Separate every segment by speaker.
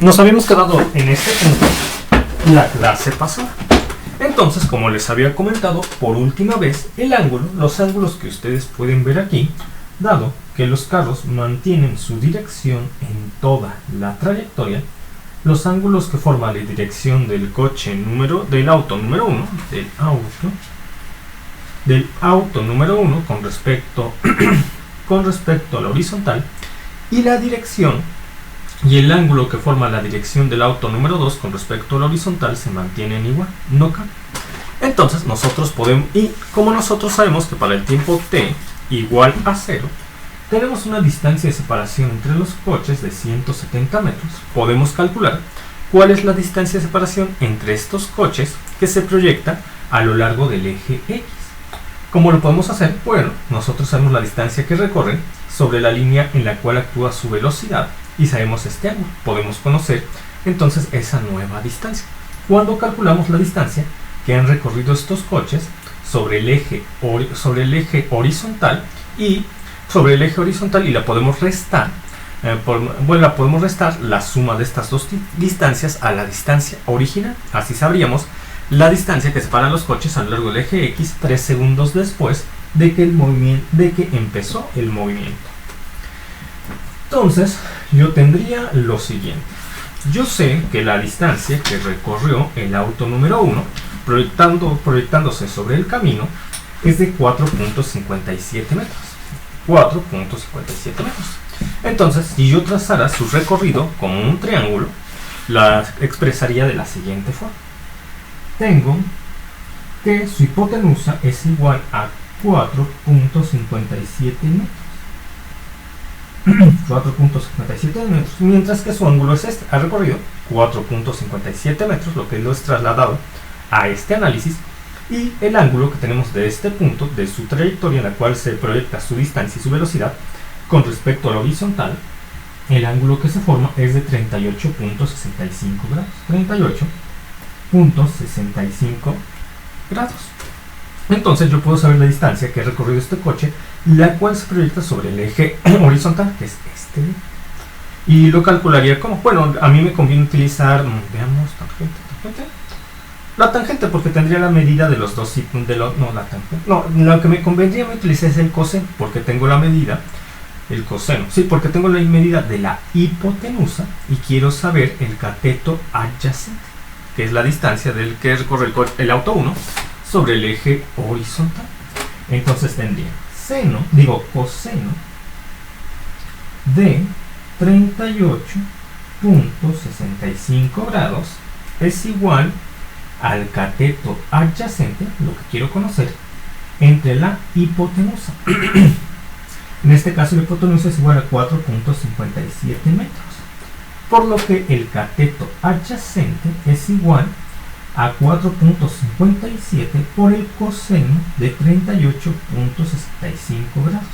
Speaker 1: nos habíamos quedado en este punto la clase pasada. Entonces, como les había comentado por última vez, el ángulo, los ángulos que ustedes pueden ver aquí, dado que los carros mantienen su dirección en toda la trayectoria, los ángulos que forman la dirección del coche del auto número 1, del auto número 1 con respecto a la horizontal, y la dirección y el ángulo que forma la dirección del auto número 2 con respecto a la horizontal se mantienen igual, no cambian. Entonces nosotros podemos, y como nosotros sabemos que para el tiempo t igual a 0, tenemos una distancia de separación entre los coches de 170 metros, podemos calcular cuál es la distancia de separación entre estos coches que se proyecta a lo largo del eje X. ¿Cómo lo podemos hacer? Bueno, nosotros sabemos la distancia que recorren sobre la línea en la cual actúa su velocidad y sabemos este ángulo. Podemos conocer entonces esa nueva distancia. Cuando calculamos la distancia que han recorrido estos coches sobre el eje horizontal y la podemos restar, la podemos restar la suma de estas dos distancias a la distancia original. Así sabríamos la distancia que separa los coches a lo largo del eje X 3 segundos después de que empezó el movimiento. Entonces, yo tendría lo siguiente. Yo sé que la distancia que recorrió el auto número 1, proyectándose sobre el camino, es de 4.57 metros. 4.57 metros. Entonces, si yo trazara su recorrido como un triángulo, la expresaría de la siguiente forma. Tengo que su hipotenusa es igual a 4.57 metros. 4.57 metros, mientras que su ángulo es este. Ha recorrido 4.57 metros, lo que lo es trasladado a este análisis, y el ángulo que tenemos de este punto, de su trayectoria en la cual se proyecta su distancia y su velocidad, con respecto a la horizontal, el ángulo que se forma es de 38.65 grados. 38.65 grados. Entonces yo puedo saber la distancia que ha recorrido este coche, la cual se proyecta sobre el eje horizontal, que es este. Y lo calcularía como, bueno, a mí me conviene utilizar, veamos, tangente. La tangente, porque tendría la medida de los dos, lo que me convendría utilizar es el coseno, porque tengo la medida, el coseno, sí, porque tengo la medida de la hipotenusa y quiero saber el cateto adyacente, que es la distancia del que recorre el auto 1 sobre el eje horizontal. Entonces tendría coseno de 38.65 grados es igual al cateto adyacente, lo que quiero conocer, entre la hipotenusa. En este caso la hipotenusa es igual a 4.57 metros, por lo que el cateto adyacente es igual a 4.57 por el coseno de 38.65 grados,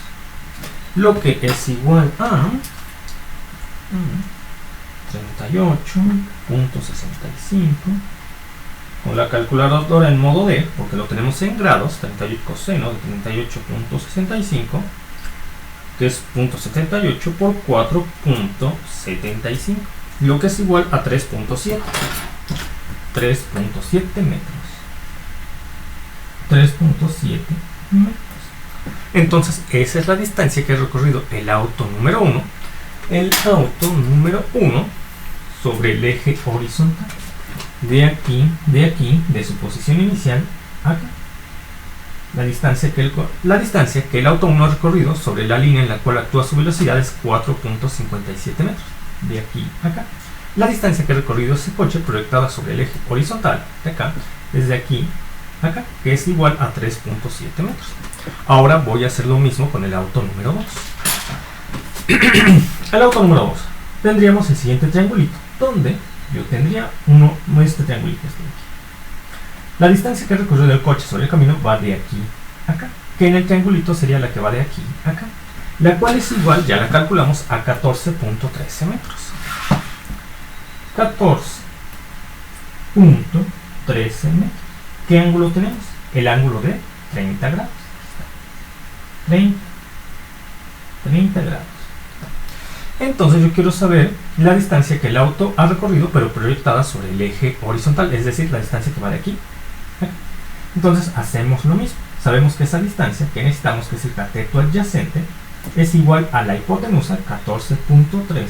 Speaker 1: lo que es igual a 38.65 con la calculadora en modo D, porque lo tenemos en grados, 38 coseno de 38.65, que es 0.78 por 4.75, lo que es igual a 3.7 metros. 3.7 metros. Entonces, esa es la distancia que ha recorrido el auto número 1. El auto número 1 sobre el eje horizontal. De aquí, de su posición inicial, acá. La distancia que el auto 1 ha recorrido sobre la línea en la cual actúa su velocidad es 4.57 metros. De aquí a acá. La distancia que ha recorrido ese coche proyectada sobre el eje horizontal, de acá, desde aquí a acá, que es igual a 3.7 metros. Ahora voy a hacer lo mismo con el auto número 2. El auto número 2. Tendríamos el siguiente triangulito, donde yo tendría este triangulito. La distancia que ha recorrido el coche sobre el camino va de aquí a acá, que en el triangulito sería la que va de aquí a acá, la cual es igual, ya la calculamos, a 14.13 metros. 14.13 metros. ¿Qué ángulo tenemos? El ángulo de 30 grados. 30 grados. Entonces yo quiero saber la distancia que el auto ha recorrido, pero proyectada sobre el eje horizontal, es decir, la distancia que va de aquí. Entonces hacemos lo mismo. Sabemos que esa distancia que necesitamos, que es el cateto adyacente, es igual a la hipotenusa 14.13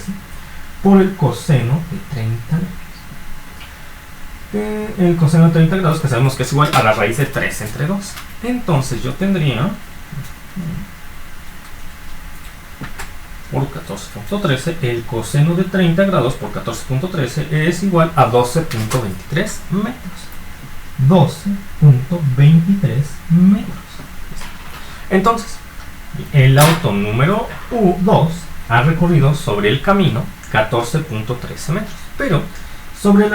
Speaker 1: por el coseno de 30 grados. El coseno de 30 grados, que sabemos que es igual a la raíz de 3 entre 2. Entonces yo tendría por 14.13, el coseno de 30 grados por 14.13 es igual a 12.23 metros. 12.23 metros. Entonces, el auto número 2 ha recorrido sobre el camino 14.13 metros, pero sobre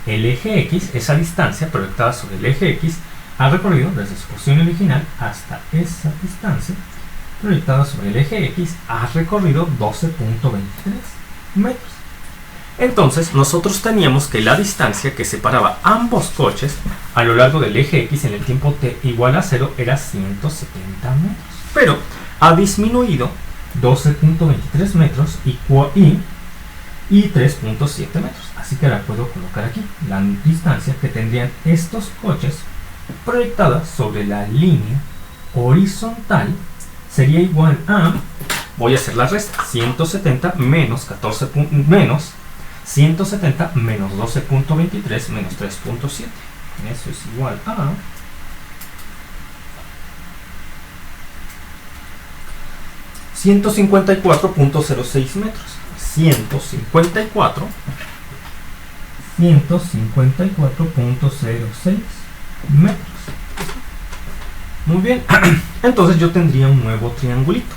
Speaker 1: el eje X, esa distancia proyectada sobre el eje X ha recorrido desde su posición original hasta esa distancia proyectada sobre el eje X, ha recorrido 12.23 metros. Entonces nosotros teníamos que la distancia que separaba ambos coches a lo largo del eje X en el tiempo t igual a 0 era 170 metros, pero ha disminuido 12.23 metros y 3.7 metros. Así que ahora puedo colocar aquí la distancia que tendrían estos coches proyectada sobre la línea horizontal sería igual a, voy a hacer la resta, 170 menos 170 menos 12.23 menos 3.7. Eso es igual a 154.06 metros. 154.06 metros. Muy bien, entonces yo tendría un nuevo triangulito.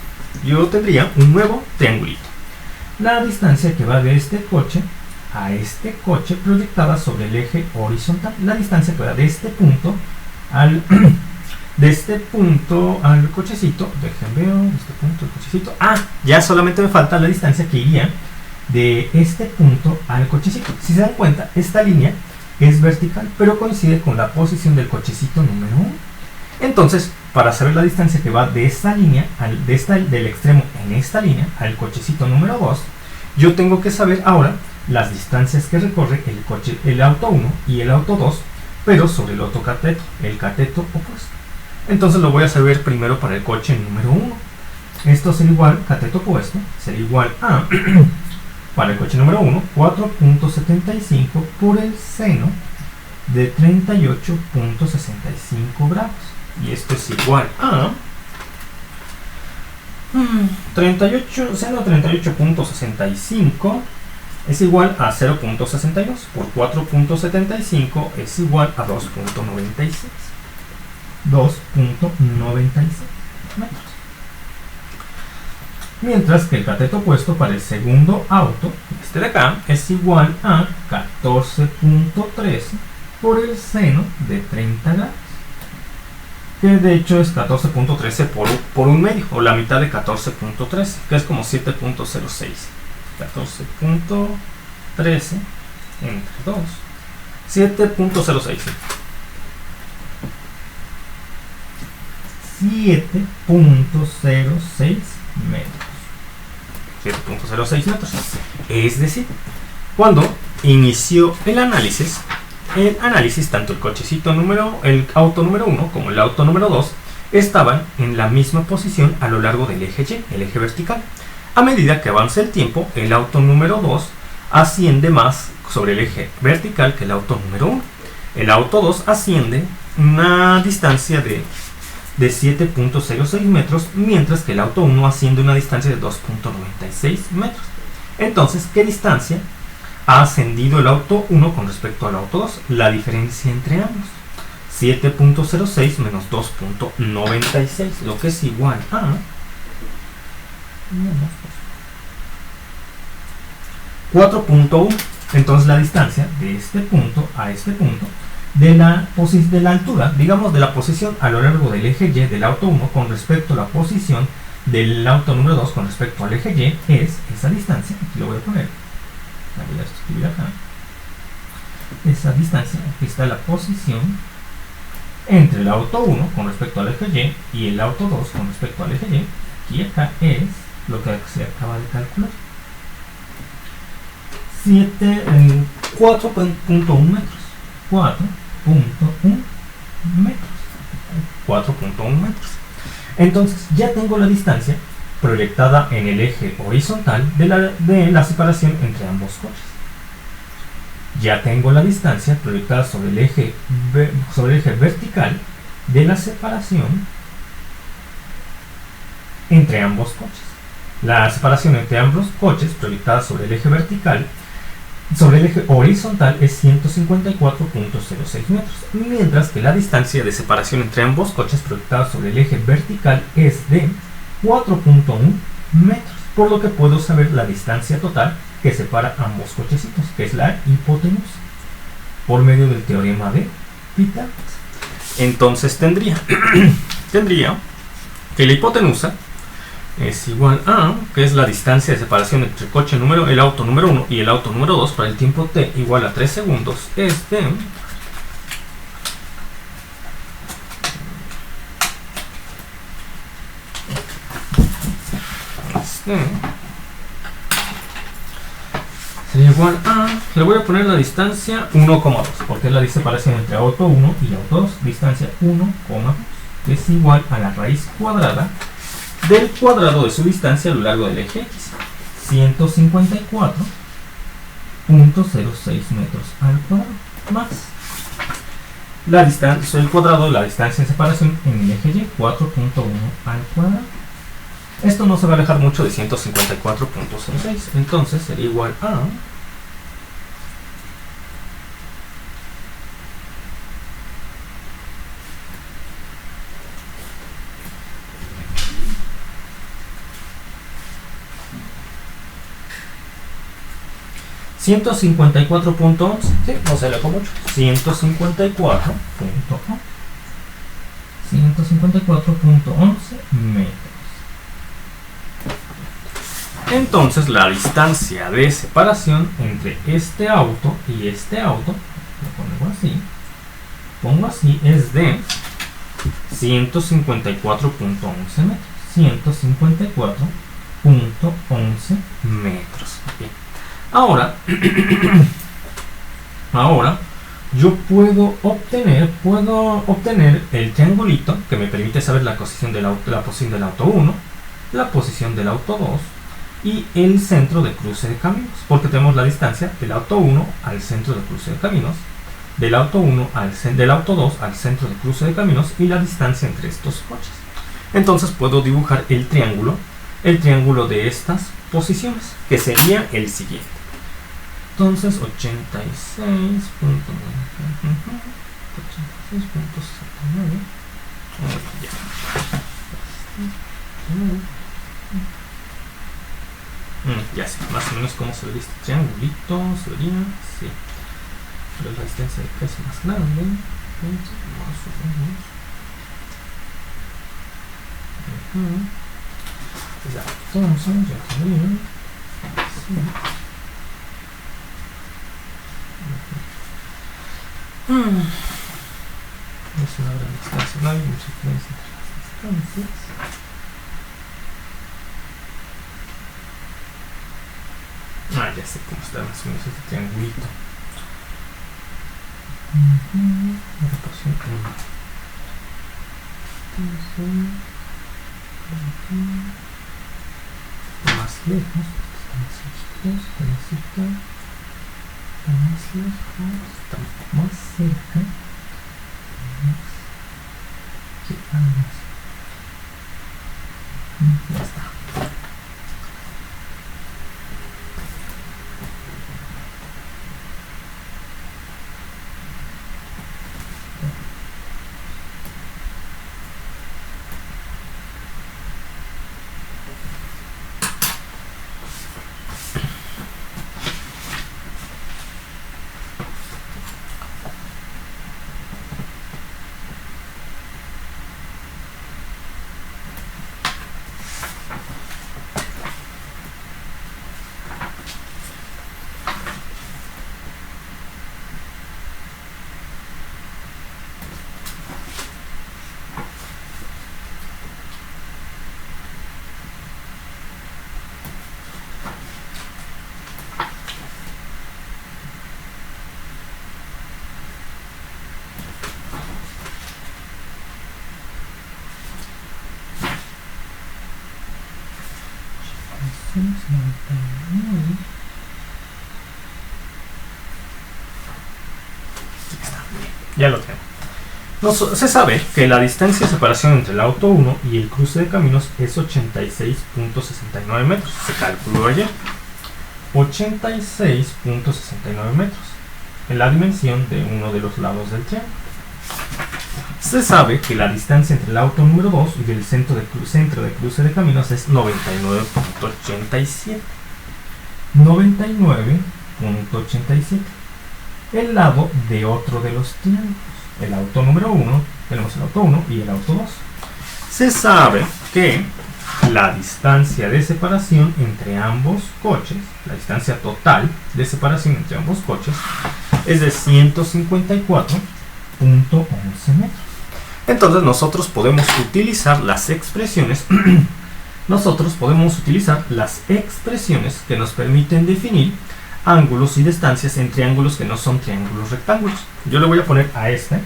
Speaker 1: La distancia que va de este coche a este coche proyectada sobre el eje horizontal. La distancia que va de este punto al cochecito. Déjenme ver, de este punto al cochecito. Ya solamente me falta la distancia que iría de este punto al cochecito. Si se dan cuenta, esta línea es vertical, pero coincide con la posición del cochecito número 1. Entonces, para saber la distancia que va de esta línea, del extremo en esta línea, al cochecito número 2, yo tengo que saber ahora las distancias que recorre el auto 1 y el auto 2, pero sobre el otro cateto, el cateto opuesto. Entonces lo voy a saber primero para el coche número 1. Esto será igual, cateto opuesto, será igual a, para el coche número 1, 4.75 por el seno de 38.65 grados. Y esto es igual a 38.65 es igual a 0.62 por 4.75 es igual a 2.96 metros. Mientras que el cateto opuesto para el segundo auto, este de acá, es igual a 14.13 por el seno de 30 grados. Que de hecho es 14.13 por un medio, o la mitad de 14.13, que es como 7.06. 14.13 entre 2, 7.06. 7.06 metros. 7.06 metros. Es decir, cuando inició el análisis, tanto el auto número 1 como el auto número 2 estaban en la misma posición a lo largo del eje Y, el eje vertical. A medida que avanza el tiempo, el auto número 2 asciende más sobre el eje vertical que el auto número 1. El auto 2 asciende una distancia de 7.06 metros, mientras que el auto 1 asciende una distancia de 2.96 metros. Entonces, ¿qué distancia ha ascendido el auto 1 con respecto al auto 2? La diferencia entre ambos, 7.06 menos 2.96, lo que es igual a 4.1. Entonces la distancia de este punto a este punto de la altura, digamos de la posición a lo largo del eje Y del auto 1 con respecto a la posición del auto número 2 con respecto al eje Y, es esa distancia. Aquí lo voy a poner, la voy a escribir acá. Esa distancia, aquí está la posición entre el auto 1 con respecto al eje Y y el auto 2 con respecto al eje Y. Aquí acá es lo que se acaba de calcular. 4.1 metros. 4.1 metros. 4.1 metros. Entonces ya tengo la distancia proyectada en el eje horizontal de la separación entre ambos coches. Ya tengo la distancia proyectada sobre el eje vertical de la separación entre ambos coches. La separación entre ambos coches proyectada sobre el eje vertical, sobre el eje horizontal, es 154.06 metros, mientras que la distancia de separación entre ambos coches proyectada sobre el eje vertical es de 4.1 metros, por lo que puedo saber la distancia total que separa ambos cochecitos, que es la hipotenusa, por medio del teorema de Pitágoras. Entonces tendría que la hipotenusa es igual a, que es la distancia de separación entre el auto número 1 y el auto número 2 para el tiempo t igual a 3 segundos, es de sería igual a, le voy a poner la distancia 1,2, porque es la separación entre auto 1 y auto 2, distancia 1,2, es igual a la raíz cuadrada del cuadrado de su distancia a lo largo del eje X, 154.06 metros al cuadrado, más la distancia, el cuadrado de la distancia de separación en el eje Y, 4.1 al cuadrado. Esto no se va a alejar mucho de 154.06, entonces sería igual a 154.11, sí, no se alejó mucho, 154.11 metros. Entonces la distancia de separación entre este auto y este auto, lo pongo así, es de 154.11 metros. 154.11 metros. Bien. Ahora yo puedo obtener el triangulito que me permite saber la posición del auto 1, la posición del auto 2 y el centro de cruce de caminos, porque tenemos la distancia del auto 1 al centro de cruce de caminos, del auto 2 al centro de cruce de caminos y la distancia entre estos coches. Entonces puedo dibujar el triángulo de estas posiciones, que sería el siguiente. Entonces 86.69. Ya sé, más o menos cómo se vería este triangulito. Sería así. Pero la distancia de acá es más grande. Entonces, más o menos. Ya, entonces ya tendría así. Es una gran distancia, no hay mucha diferencia entre las distancias. Ya sé cómo está más o menos este triangulito. Ahora posición 1. Más lejos, está más lejos, está más cerca. Está más lejos, está más cerca, más que ambos. Ya está. Ya lo tengo. Se sabe que la distancia de separación entre el auto 1 y el cruce de caminos es 86.69 metros. Se calculó ayer. 86.69 metros en la dimensión de uno de los lados del triángulo. Se sabe que la distancia entre el auto número 2 y el centro de cruce de caminos es 99.87. 99.87. El lado de otro de los triángulos. El auto número 1, tenemos el auto 1 y el auto 2. Se sabe que la distancia de separación entre ambos coches, la distancia total de separación entre ambos coches, es de 154.11 metros. Entonces nosotros podemos utilizar las expresiones que nos permiten definir ángulos y distancias en triángulos que no son triángulos rectángulos. Yo le voy a poner a esta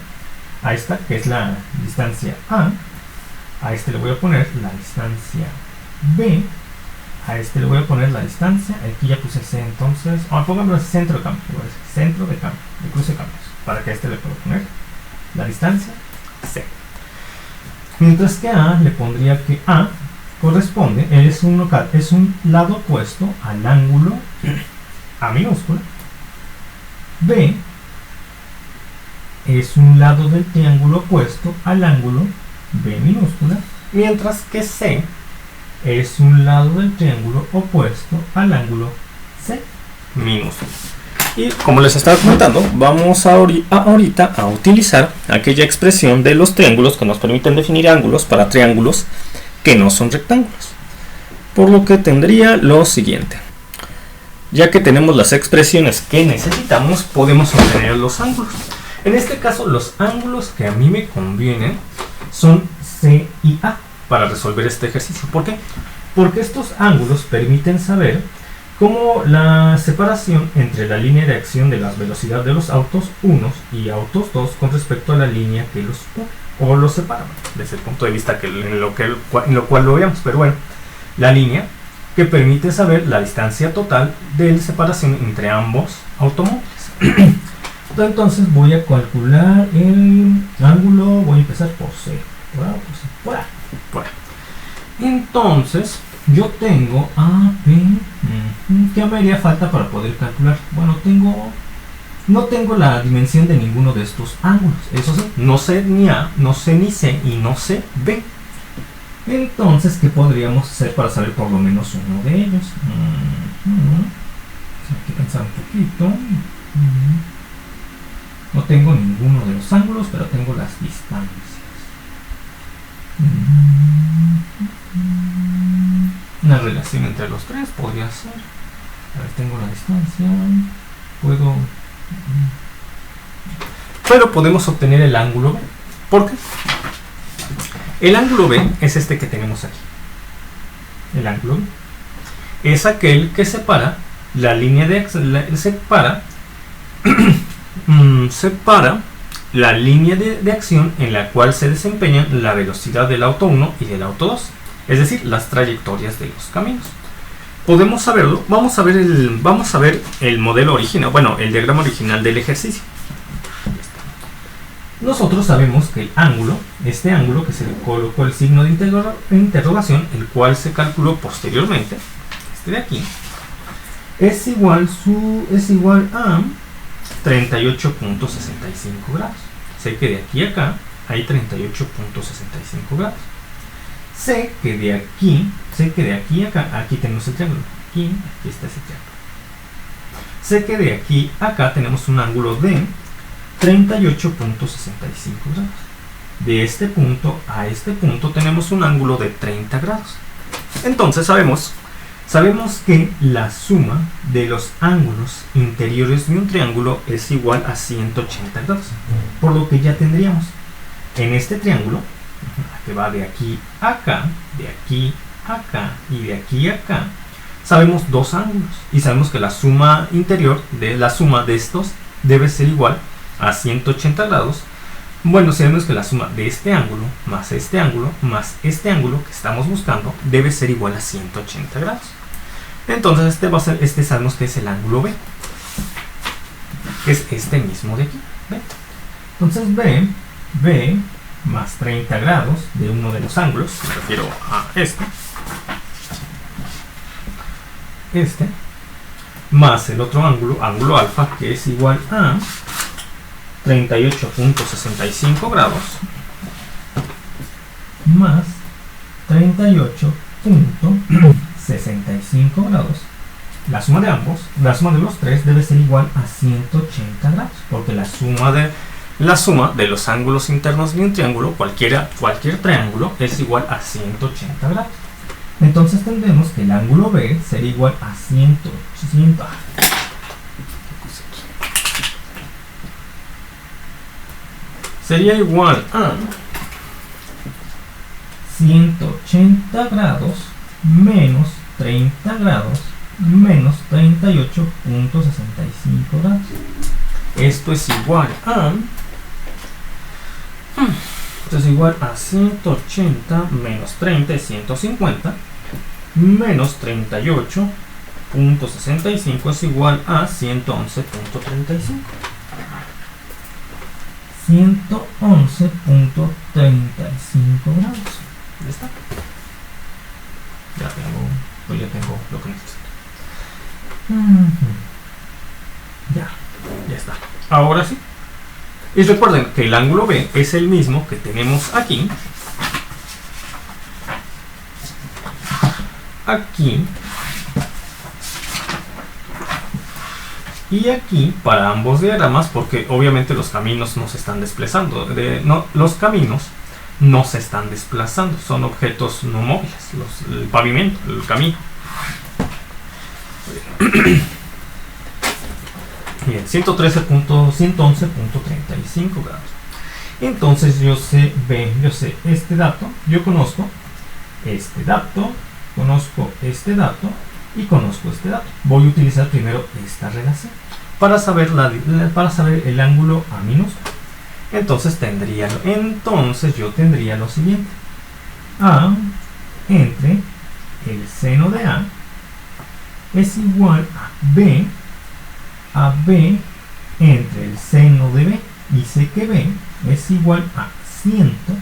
Speaker 1: que es la distancia A, este le voy a poner la distancia B, a este le voy a poner la distancia, aquí ya puse C, entonces, pongámoslo centro de cambio, centro de cambio, de cruce de cambios, para que a este le puedo poner la distancia C. Mientras que a le pondría que A corresponde, es un lado opuesto al ángulo A minúscula. B es un lado del triángulo opuesto al ángulo B minúscula, mientras que C es un lado del triángulo opuesto al ángulo C minúscula. Y como les estaba comentando, vamos ahorita a utilizar aquella expresión de los triángulos que nos permiten definir ángulos para triángulos que no son rectángulos. Por lo que tendría lo siguiente. Ya que tenemos las expresiones que necesitamos, podemos obtener los ángulos. En este caso, los ángulos que a mí me convienen son C y A para resolver este ejercicio. ¿Por qué? Porque estos ángulos permiten saber cómo la separación entre la línea de acción de la velocidad de los autos 1 y autos 2 con respecto a la línea que los une o los separa, desde el punto de vista en lo cual lo veamos. Pero bueno, la línea que permite saber la distancia total de separación entre ambos automóviles. Entonces voy a calcular el ángulo, voy a empezar por C, por A. Entonces yo tengo A, B, ¿qué me haría falta para poder calcular? Bueno, no tengo la dimensión de ninguno de estos ángulos, eso sí, no sé ni A, no sé ni C y no sé B. Entonces, ¿qué podríamos hacer para saber por lo menos uno de ellos? Hay que pensar un poquito. No tengo ninguno de los ángulos, pero tengo las distancias. Una relación entre los tres podría ser. A ver, tengo la distancia. Pero podemos obtener el ángulo B. ¿Por qué? El ángulo B es este que tenemos aquí. El ángulo B es aquel que separa la línea de separa la línea de acción en la cual se desempeñan la velocidad del auto 1 y del auto 2, es decir, las trayectorias de los caminos. Podemos saberlo, vamos a ver el modelo original, bueno, el diagrama original del ejercicio. Nosotros sabemos que el ángulo, este ángulo que se le colocó el signo de interrogación, el cual se calculó posteriormente, este de aquí, es igual a 38.65 grados. Sé que de aquí a acá hay 38.65 grados. Sé que de aquí a acá, aquí tenemos el triángulo, aquí está ese triángulo. Sé que de aquí a acá tenemos un ángulo de 38.65 grados. De este punto a este punto tenemos un ángulo de 30 grados. Entonces sabemos que la suma de los ángulos interiores de un triángulo es igual a 180 grados. Por lo que ya tendríamos en este triángulo, que va de aquí a acá, de aquí a acá y de aquí a acá, sabemos dos ángulos. Y sabemos que la suma interior de la suma de estos debe ser igual a 180 grados. Bueno, sabemos que la suma de este ángulo más este ángulo que estamos buscando debe ser igual a 180 grados. Entonces sabemos que es el ángulo B. Es este mismo de aquí. ¿Ve? Entonces B más 30 grados de uno de los ángulos, me refiero a este, más el otro ángulo alfa, que es igual a 38.65 grados, más 38.65 grados. La suma de ambos, la suma de los tres debe ser igual a 180 grados, porque la suma de los ángulos internos de un triángulo, cualquier triángulo, es igual a 180 grados. Entonces tendremos que el ángulo B sería igual a 180. Sería igual a 180 grados menos 30 grados menos 38.65 grados. Esto es igual a 180 menos 30 es 150, menos 38.65 es igual a 111.35. 111.35 grados. Ya está. Ya tengo lo que necesito. Ya está. Ahora sí. Y recuerden que el ángulo B es el mismo que tenemos aquí. Y aquí para ambos diagramas, porque obviamente los caminos no se están desplazando. Los caminos no se están desplazando, son objetos no móviles, el pavimento, el camino. Bien, 111.35 grados. Entonces yo sé este dato, yo conozco este dato, conozco este dato y conozco este dato. Voy a utilizar primero esta relación para saber el ángulo A minúsculo. Entonces yo tendría lo siguiente: A entre el seno de A es igual a B entre el seno de B, y sé que B es igual a 111.35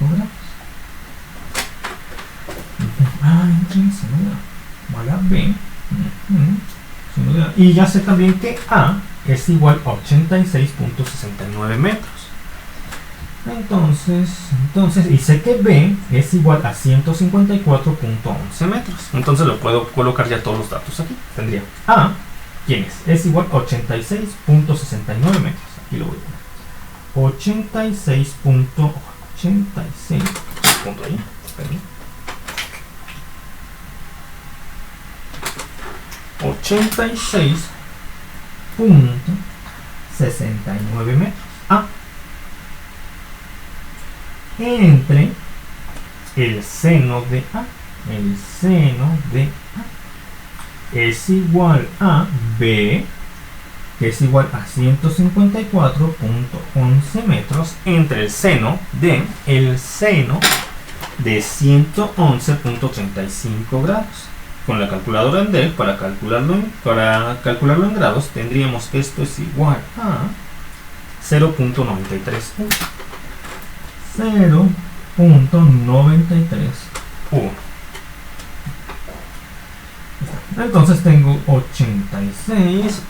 Speaker 1: grados. Entre el seno de A, igual a B, seno de A, y ya sé también que A es igual a 86.69 metros. Entonces, y sé que B es igual a 154.11 metros. Entonces lo puedo colocar ya todos los datos aquí. Tendría A, ¿quién es? Es igual a 86.69 metros. Aquí lo voy a poner. 86. Punto ahí. Esperen. 86.69 metros. A entre el seno de A. El seno de A es igual a B, que es igual a 154.11 metros, entre el seno de 111.35 grados. Con la calculadora en D, para calcularlo en grados, tendríamos que esto es igual a 0.93. 0.93. Entonces tengo 86.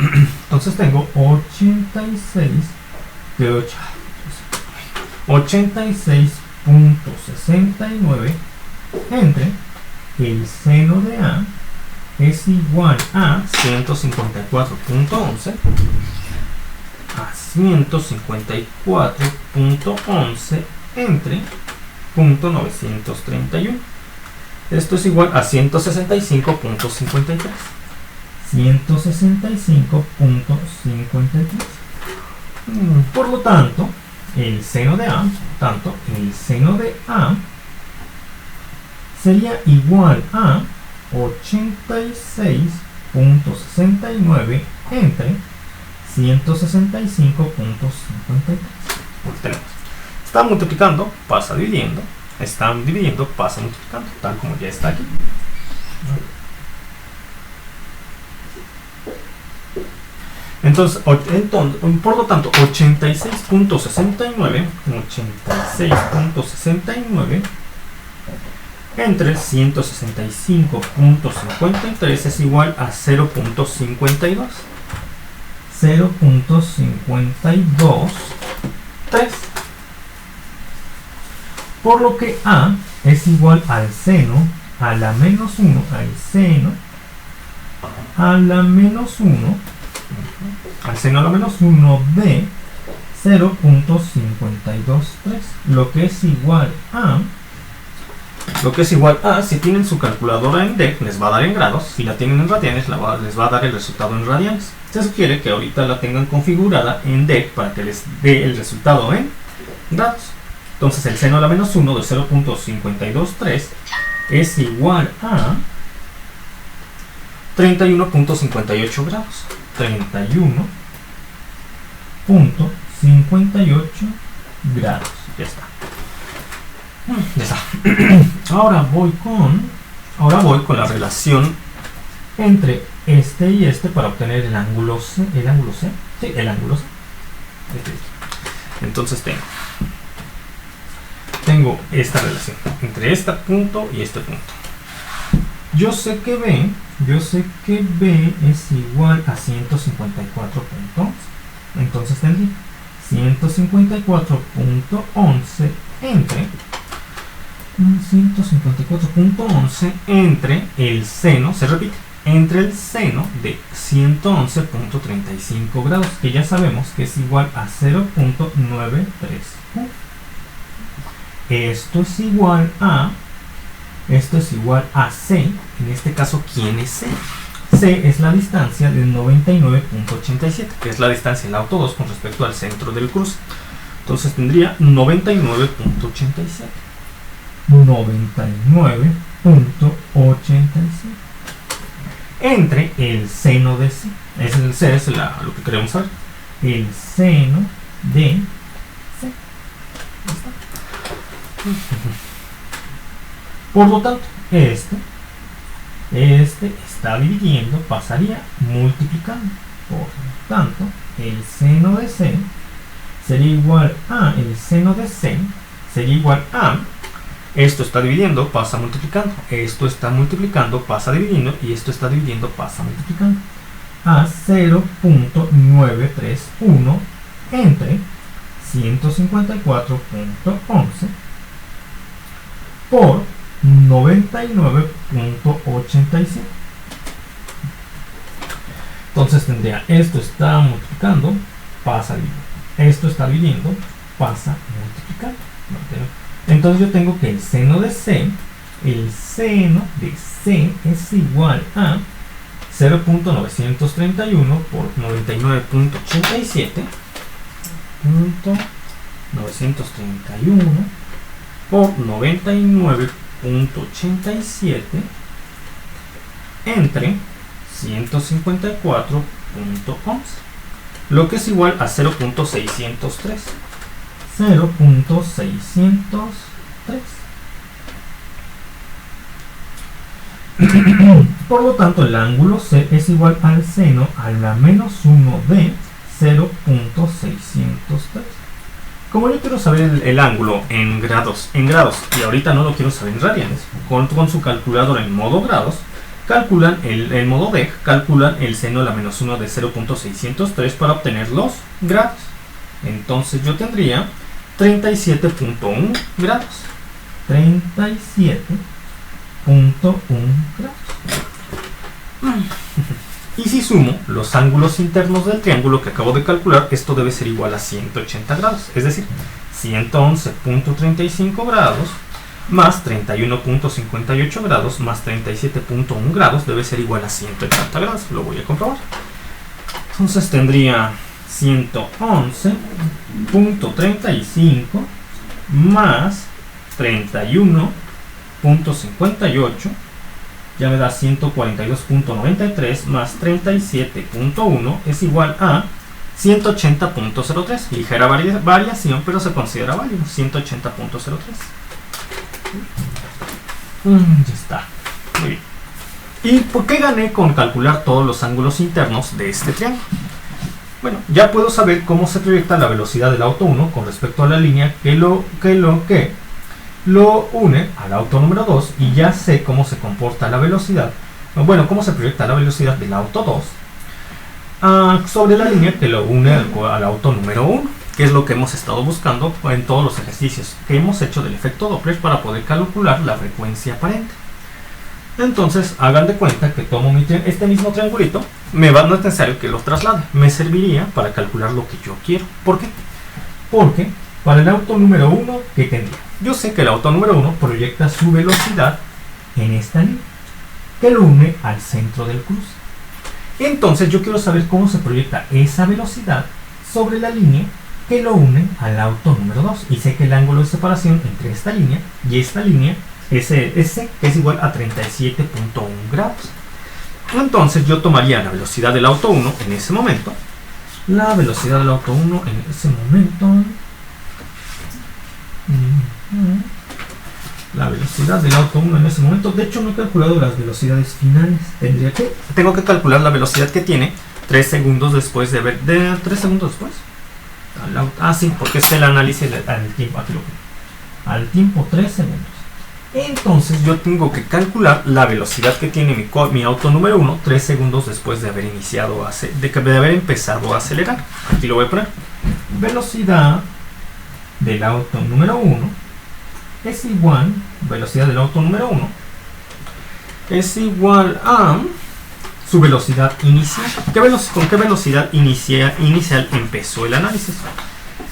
Speaker 1: Entonces tengo 86.69 entre el seno de A es igual a 154.11 a 154.11 entre .931. Esto es igual a 165.53. 165.53. Por lo tanto, el seno de A, sería igual a 86.69 entre 165.53. Porque tenemos, está multiplicando, pasa dividiendo, están dividiendo pasa multiplicando, tal como ya está aquí. Entonces, por lo tanto, 86.69 entre 165.53 es igual a 0.52. 0.523. Por lo que A es igual al seno a la menos 1, al seno a la menos 1, al seno a la menos 1 de 0.523, lo que es igual a, si tienen su calculadora en DEC, les va a dar en grados, si la tienen en radianes, les va a dar el resultado en radianes. Se sugiere que ahorita la tengan configurada en DEC para que les dé el resultado en grados. Entonces el seno a la menos 1 de 0.523 es igual a 31.58 grados. 31.58 grados. Ya está. Ya está. Ahora voy con la relación entre este y este para obtener el ángulo C. ¿El ángulo C? Sí, el ángulo C. Entonces tengo esta relación entre este punto y este punto. Yo sé que B es igual a 154.11. Entonces tendría 154.11 entre el seno, se repite, entre el seno de 111.35 grados, que ya sabemos que es igual a 0.931. Esto es igual a C. En este caso, ¿quién es C? C es la distancia del 99.87, que es la distancia del auto 2 con respecto al centro del cruce. Entonces tendría 99.87. 99.87 entre el seno de C. El C es lo que queremos saber. El seno de C. Por lo tanto, este está dividiendo, pasaría multiplicando. Por lo tanto, el seno de C sería igual a, el seno de C sería igual a, esto está dividiendo, pasa multiplicando, esto está multiplicando, pasa dividiendo, y esto está dividiendo, pasa multiplicando, a 0.931 entre 154.11 por 99.87. Entonces tendría, esto está multiplicando, pasa dividiendo, esto está dividiendo, pasa multiplicando. Entonces yo tengo que el seno de C es igual a 0.931 por 99.87, 931 por 99.87 entre 154.11, lo que es igual a 0.603. 0.603. Por lo tanto, el ángulo C es igual al seno a la menos 1 de 0.603. Como yo quiero saber el ángulo en grados, y ahorita no lo quiero saber en radianes, con su calculadora en modo grados, calculan el modo DEC, calculan el seno a la menos 1 de 0.603 para obtener los grados. Entonces yo tendría 37.1 grados. 37.1 grados. Y si sumo los ángulos internos del triángulo que acabo de calcular, esto debe ser igual a 180 grados. Es decir, 111.35 grados más 31.58 grados más 37.1 grados debe ser igual a 180 grados. Lo voy a comprobar. Entonces tendría 111.35 más 31.58 ya me da 142.93 más 37.1 es igual a 180.03. Ligera variación, pero se considera válido. 180.03. Ya está. Muy bien. ¿Y por qué gané con calcular todos los ángulos internos de este triángulo? Bueno, ya puedo saber cómo se proyecta la velocidad del auto 1 con respecto a la línea que lo une al auto número 2, y ya sé cómo se comporta la velocidad, bueno, cómo se proyecta la velocidad del auto 2 sobre la línea que lo une al auto número 1, que es lo que hemos estado buscando en todos los ejercicios que hemos hecho del efecto Doppler para poder calcular la frecuencia aparente. Entonces, hagan de cuenta que tomo este mismo triangulito, no es necesario que lo traslade, me serviría para calcular lo que yo quiero. ¿Por qué? Porque para el auto número 1, ¿qué tendría? Yo sé que el auto número 1 proyecta su velocidad en esta línea, que lo une al centro del cruce. Entonces, yo quiero saber cómo se proyecta esa velocidad sobre la línea que lo une al auto número 2. Y sé que el ángulo de separación entre esta línea y esta línea es igual a 37.1 grados. Entonces yo tomaría la velocidad del auto 1 en ese momento. La velocidad del auto 1 en ese momento. La velocidad del auto 1 en ese momento. De hecho no he calculado las velocidades finales. Tengo que calcular la velocidad que tiene 3 segundos después de 3 segundos después. Sí, porque es el análisis al tiempo. Aquí lo pongo. Al tiempo 3 segundos. Entonces yo tengo que calcular la velocidad que tiene mi auto número 1 3 segundos después de haber empezado a acelerar. Aquí lo voy a poner. Velocidad del auto número 1 es igual, velocidad del auto número 1 es igual a su velocidad inicial. ¿Con qué velocidad inicial empezó el análisis?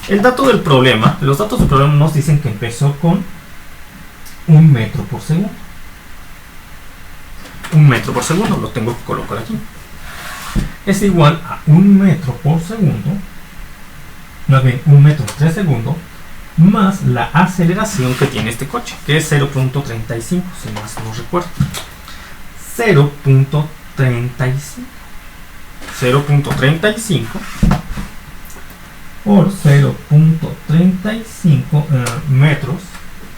Speaker 1: Los datos del problema nos dicen que empezó con 1 metro por segundo. 1 metro por segundo, lo tengo que colocar aquí. Es igual a 1 metro por segundo, más bien 1 metro por 3 segundos, más la aceleración que tiene este coche, que es 0.35, si más no recuerdo. 0.35 por 0.35 metros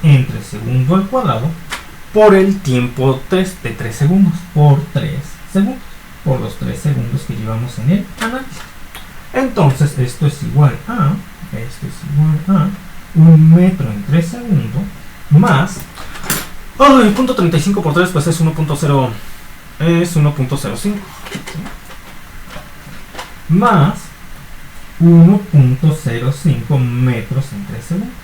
Speaker 1: entre segundo al cuadrado por el tiempo de 3 segundos, por 3 segundos, por los 3 segundos que llevamos en el análisis. Entonces esto es igual a 1 metro en 3 segundos más el punto 35 por 3 pues es 1.0, es 1.05 más 1.05 metros en 3 segundos.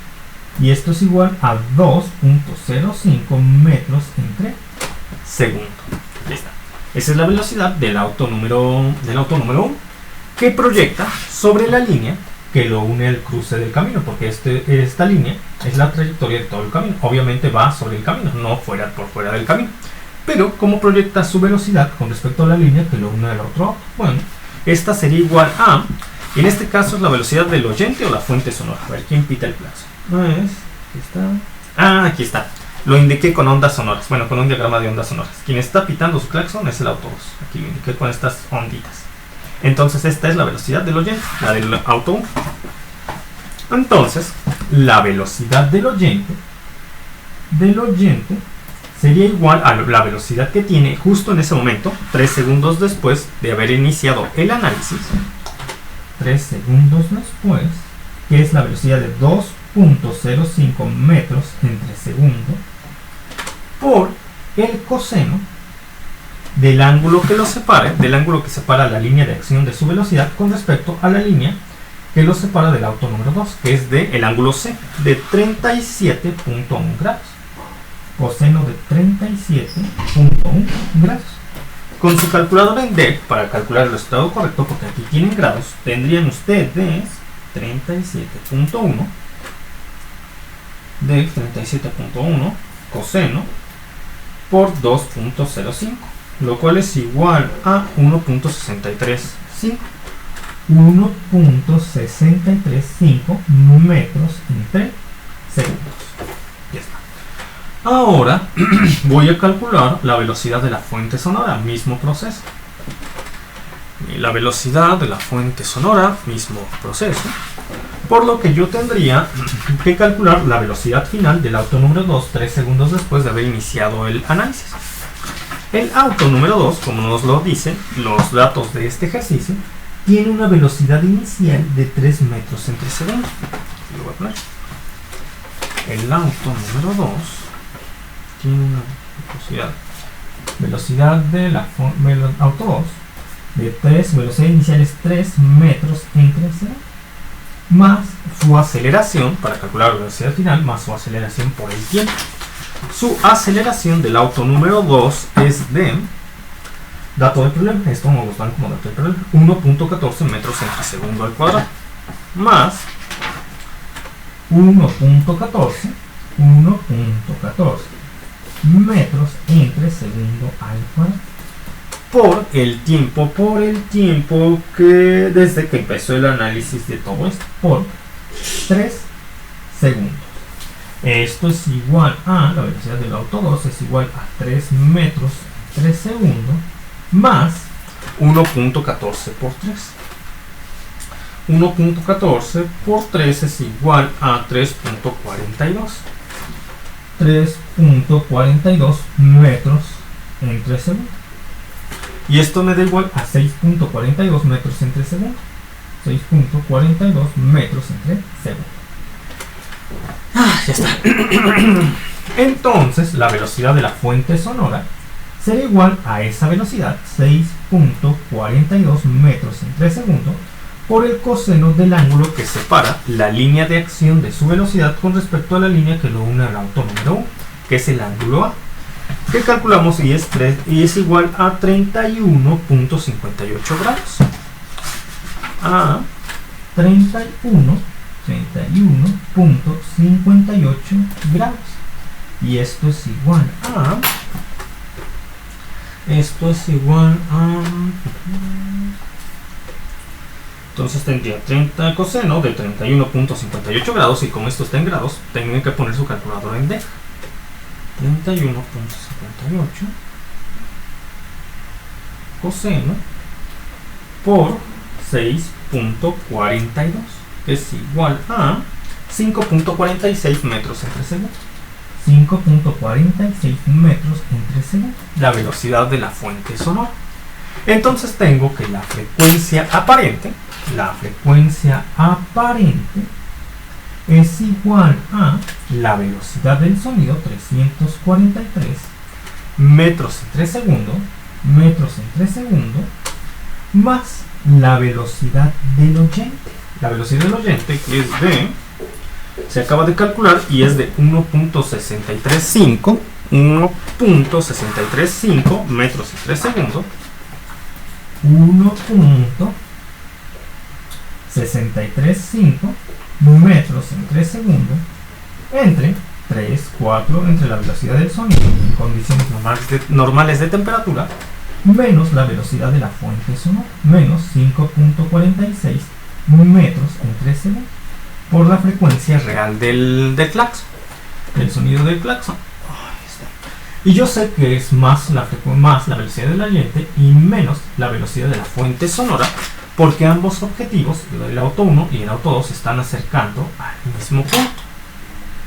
Speaker 1: Y esto es igual a 2.05 metros entre segundo. Ya está. Esa es la velocidad del auto número 1 que proyecta sobre la línea que lo une al cruce del camino, porque esta línea es la trayectoria de todo el camino. Obviamente va sobre el camino, no por fuera del camino. Pero ¿cómo proyecta su velocidad con respecto a la línea que lo une al otro auto? Bueno, esta sería igual a, en este caso es la velocidad del oyente o la fuente sonora. A ver, ¿quién pita el plazo? Aquí está. Lo indiqué con ondas sonoras. Bueno, con un diagrama de ondas sonoras. Quien está pitando su claxon es el auto 2. Aquí lo indiqué con estas onditas. Entonces esta es la velocidad del oyente, la del auto 1. Entonces, la velocidad del oyente sería igual a la velocidad que tiene justo en ese momento, 3 segundos después de haber iniciado el análisis. 3 segundos después, que es la velocidad de 2.05 metros entre segundo por el coseno del ángulo que lo separe, del ángulo que separa la línea de acción de su velocidad con respecto a la línea que lo separa del auto número 2, que es del ángulo C, de 37.1 grados. Coseno de 37.1 grados. Con su calculadora en DEC, para calcular el resultado correcto, porque aquí tienen grados, tendrían ustedes 37.1 de 37.1 coseno por 2.05, lo cual es igual a 1.635 metros entre segundos. Ya está. Ahora voy a calcular la velocidad de la fuente sonora, mismo proceso. La velocidad de la fuente sonora, mismo proceso. Por lo que yo tendría que calcular la velocidad final del auto número 2 3 segundos después de haber iniciado el análisis. El auto número 2, como nos lo dicen los datos de este ejercicio, tiene una velocidad inicial de 3 metros en 3 segundos. Lo voy a poner. El auto número 2 tiene una velocidad del auto 2 de 3, velocidad inicial es 3 metros en 3 segundos, más su aceleración, para calcular la velocidad final, más su aceleración por el tiempo. Su aceleración del auto número 2 es de, dato del problema, esto nos lo dan como dato del problema, 1.14 metros entre segundo al cuadrado, más 1.14 metros entre segundo al cuadrado, por el tiempo que desde que empezó el análisis de todo esto, por 3 segundos. Esto es igual a, la velocidad del auto 2 es igual a 3 metros en 3 segundos, más 1.14 por 3. 1.14 por 3 es igual a 3.42. 3.42 metros en 3 segundos. Y esto me da igual a 6.42 metros en 3 segundos. 6.42 metros en 3 segundos. Ya está. Entonces, la velocidad de la fuente sonora será igual a esa velocidad, 6.42 metros en 3 segundos, por el coseno del ángulo que separa la línea de acción de su velocidad con respecto a la línea que lo une al auto número 1, que es el ángulo A, que calculamos y es igual a 31.58 grados. A 31.58 grados. Y esto es igual a... Entonces tendría 30 coseno de 31.58 grados, y como esto está en grados, tienen que poner su calculadora en D. 31.58 coseno por 6.42 es igual a 5.46 metros en 3 segundos. 5.46 metros en 3 segundos. La velocidad de la fuente sonora. Entonces tengo que la frecuencia aparente es igual a la velocidad del sonido, 343 metros en 3 segundos, más la velocidad del oyente. La velocidad del oyente, que es de, se acaba de calcular y es de 1.635 metros en 3 segundos. 1.635 metros en 3 segundos entre 3, 4, entre la velocidad del sonido en condiciones normales de temperatura, menos la velocidad de la fuente sonora, menos 5.46 metros en 3 segundos, por la frecuencia real del claxon, del sonido del claxon. Y yo sé que es más la velocidad del oyente y menos la velocidad de la fuente sonora, porque ambos objetivos, el auto 1 y el auto 2, se están acercando al mismo punto,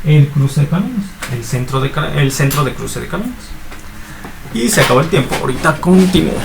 Speaker 1: el cruce de caminos, el centro de cruce de caminos. Y se acabó el tiempo, ahorita continúo.